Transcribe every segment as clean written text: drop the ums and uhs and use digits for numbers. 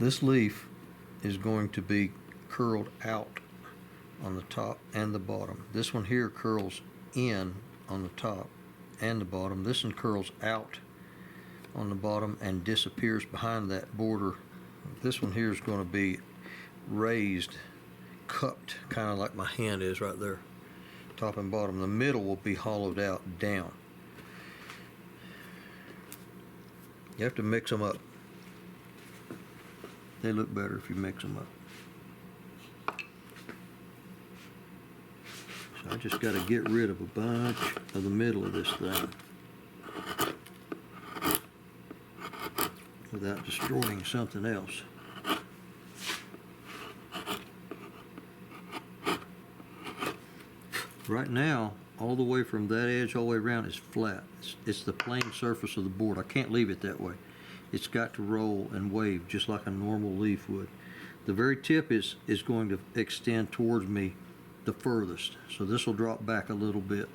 This leaf is going to be curled out on the top and the bottom. This one here curls in on the top and the bottom. This one curls out on the bottom and disappears behind that border. This one here is going to be raised, cupped, kind of like my hand is right there, top and bottom. The middle will be hollowed out down. You have to mix them up. They look better if you mix them up. So I just got to get rid of a bunch of the middle of this thing without destroying something else. Right now, all the way from that edge all the way around is flat. It's the plain surface of the board. I can't leave it that way. It's got to roll and wave just like a normal leaf would. The very tip is going to extend towards me the furthest. So this will drop back a little bit.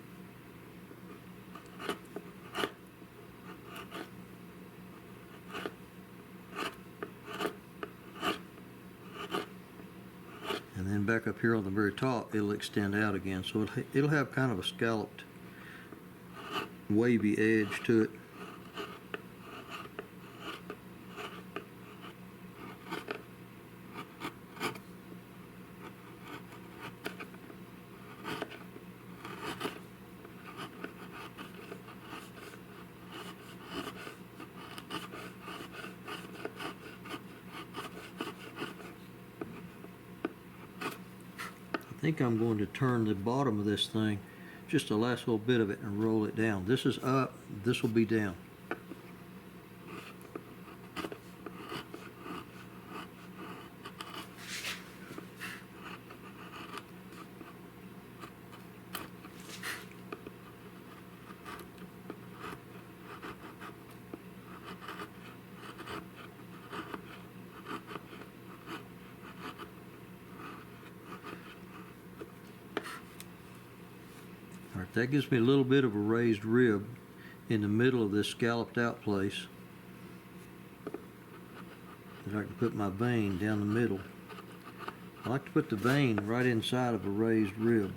And then back up here on the very top, it'll extend out again. So it'll have kind of a scalloped, wavy edge to it. I think I'm going to turn the bottom of this thing, just the last little bit of it, and roll it down. This is up, this will be down. Alright, that gives me a little bit of a raised rib in the middle of this scalloped out place. And I can put my vein down the middle. I like to put the vein right inside of a raised rib.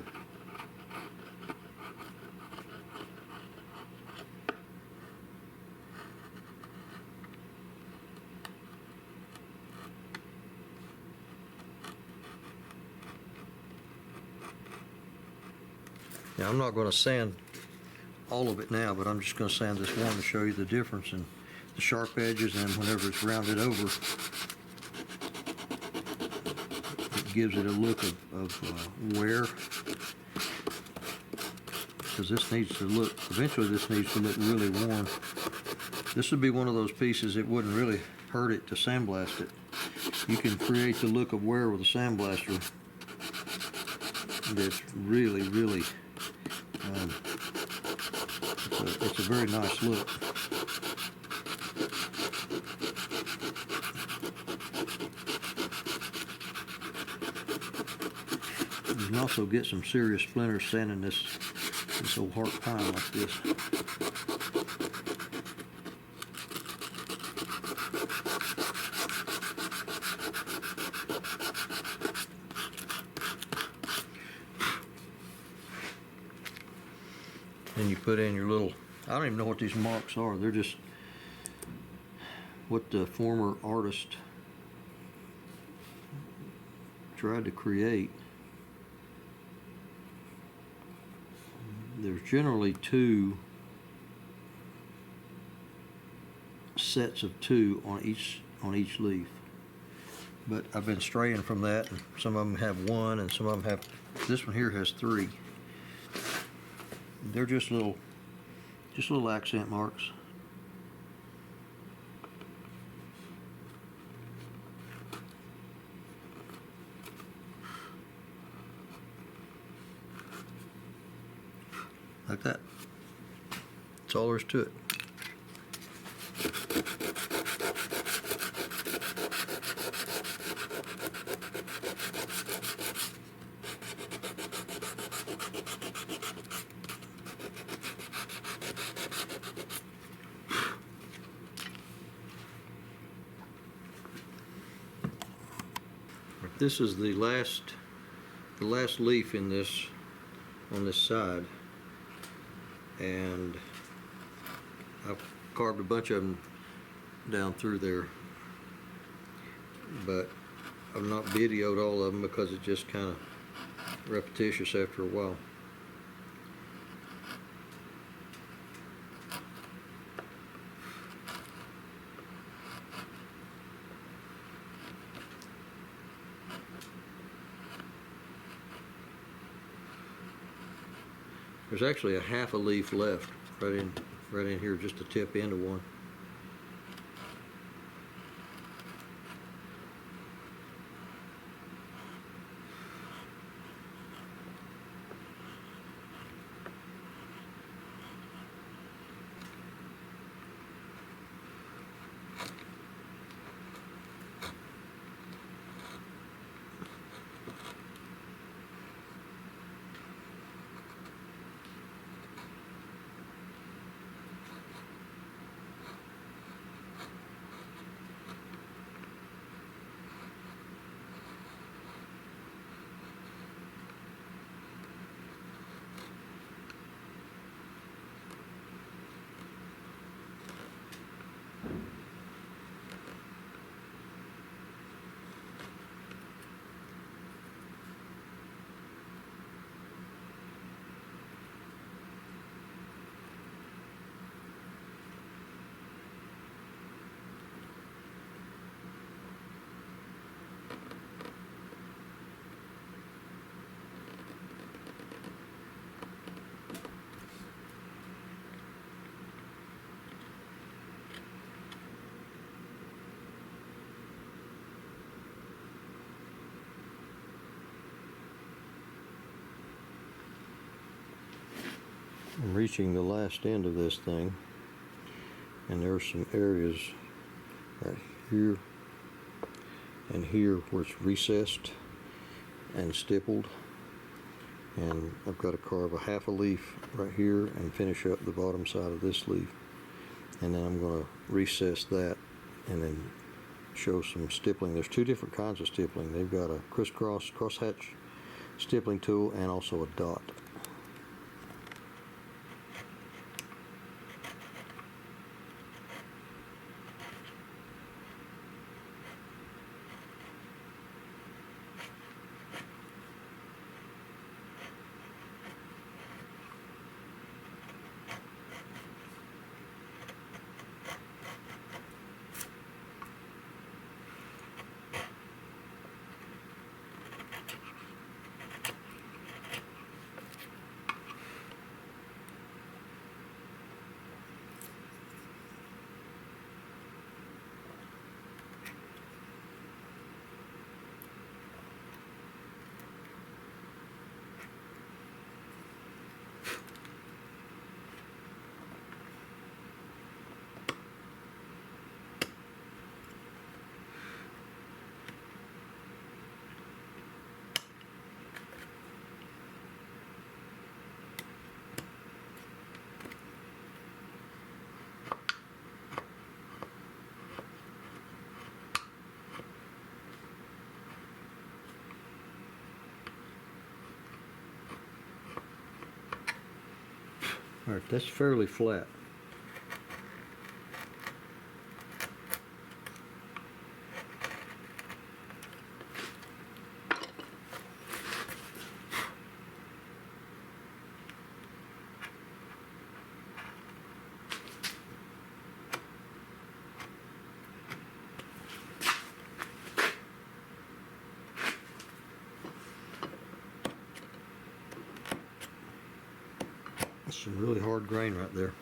Now, I'm not going to sand all of it now, but I'm just going to sand this one to show you the difference in the sharp edges, and whenever it's rounded over, it gives it a look of wear. Because this needs to look, eventually this needs to look really worn. This would be one of those pieces it wouldn't really hurt it to sandblast it. You can create the look of wear with a sandblaster that's really, really it's a very nice look. You can also get some serious splinters sanding this old heart pine like this. Then you put in your little, I don't even know what these marks are. They're just what the former artist tried to create. There's generally two sets of two on each leaf, but I've been straying from that, and some of them have one and some of them have, this one here has three. They're just little accent marks. Like that. That's all there is to it. this is the last leaf in this, on this side, and I've carved a bunch of them down through there, but I've not videoed all of them because it's just kind of repetitious after a while. There's actually a half a leaf left right in here, just to tip into one. I'm reaching the last end of this thing, and there are some areas right here and here where it's recessed and stippled, and I've got to carve a half a leaf right here and finish up the bottom side of this leaf, and then I'm going to recess that and then show some stippling. There's two different kinds of stippling. They've got a crisscross crosshatch stippling tool and also a dot. Alright, that's fairly flat. That's some really hard grain right there.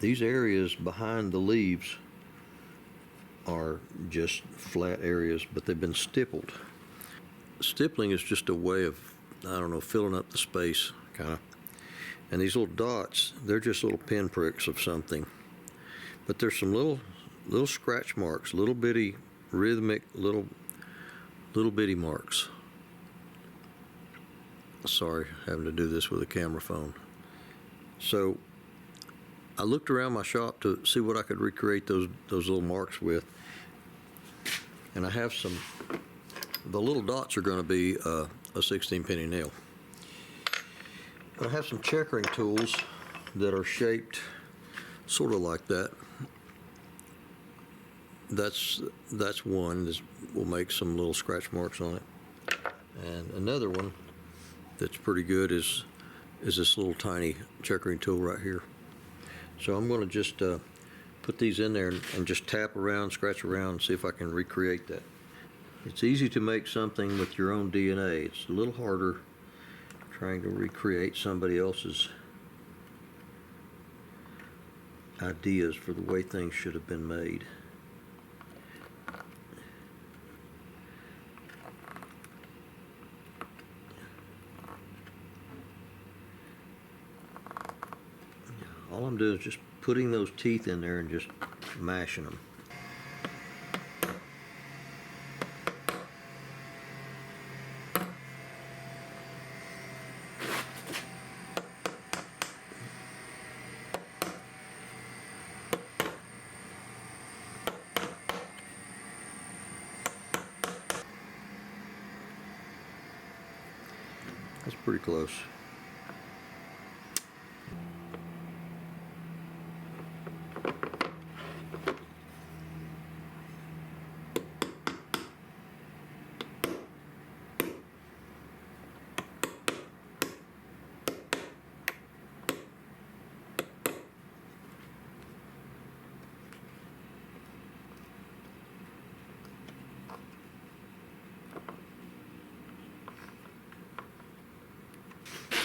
these areas behind the leaves are just flat areas, but they've been stippled. Stippling is just a way of, I don't know, filling up the space, kind of. And these little dots, they're just little pin pricks of something. But there's some little scratch marks, little bitty, rhythmic, little bitty marks. Sorry, having to do this with a camera phone. So I looked around my shop to see what I could recreate those little marks with. And I have some, the little dots are going to be a 16 penny nail. I have some checkering tools that are shaped sort of like that. That's one. This will make some little scratch marks on it. And another one that's pretty good is this little tiny checkering tool right here. So I'm going to just put these in there and just tap around, scratch around, and see if I can recreate that. It's easy to make something with your own DNA. It's a little harder trying to recreate somebody else's ideas for the way things should have been made. All I'm doing is just putting those teeth in there and just mashing them. That's pretty close.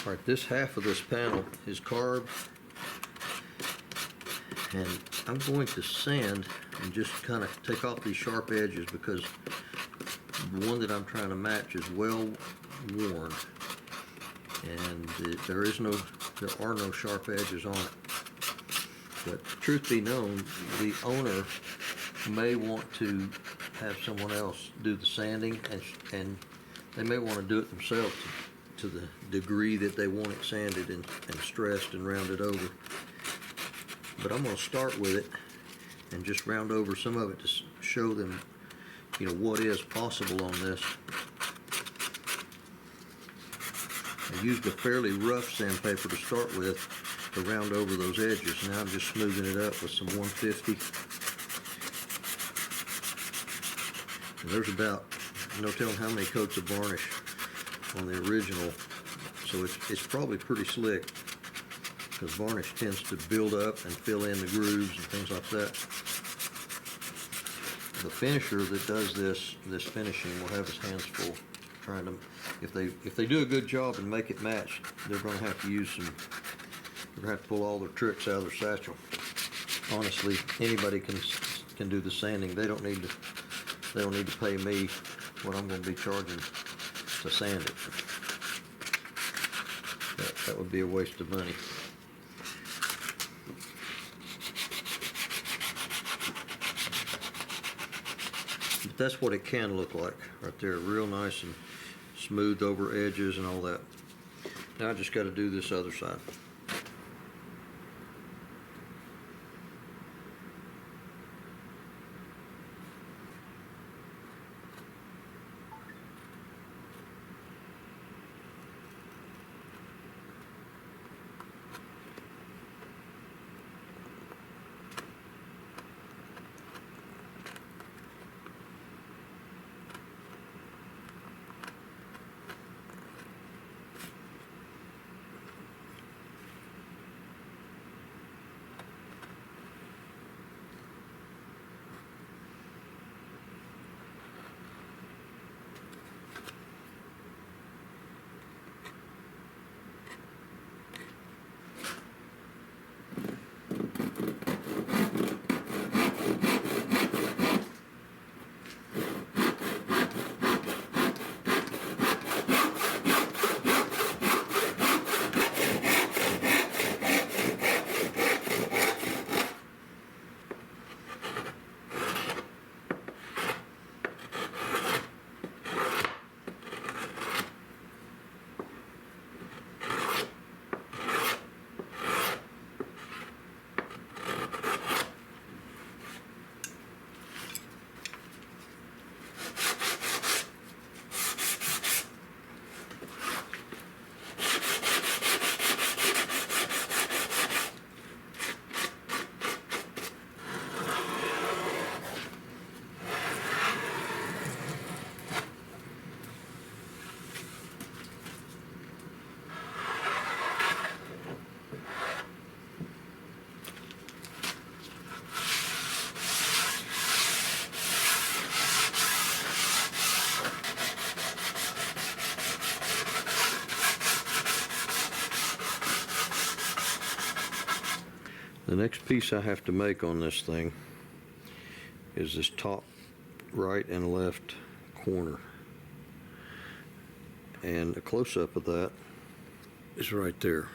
All right, this half of this panel is carved, and I'm going to sand and just kind of take off these sharp edges because the one that I'm trying to match is well worn, and there are no sharp edges on it. But truth be known, the owner may want to have someone else do the sanding, and they may want to do it themselves to the degree that they want it sanded and stressed and rounded over. But I'm going to start with it and just round over some of it to show them, you know, what is possible on this. I used a fairly rough sandpaper to start with to round over those edges. Now I'm just smoothing it up with some 150. And there's about, no telling how many coats of varnish on the original, so it's probably pretty slick because varnish tends to build up and fill in the grooves and things like that. The finisher that does this finishing will have his hands full trying to, if they do a good job and make it match, they're going to have to use some, they're going to have to pull all their tricks out of their satchel. Honestly, anybody can do the sanding. They don't need to pay me what I'm going to be charging to sand it. That would be a waste of money. But that's what it can look like right there, real nice and smooth over edges and all that. Now I just got to do this other side. The next piece I have to make on this thing is this top right and left corner. And a close-up of that is right there.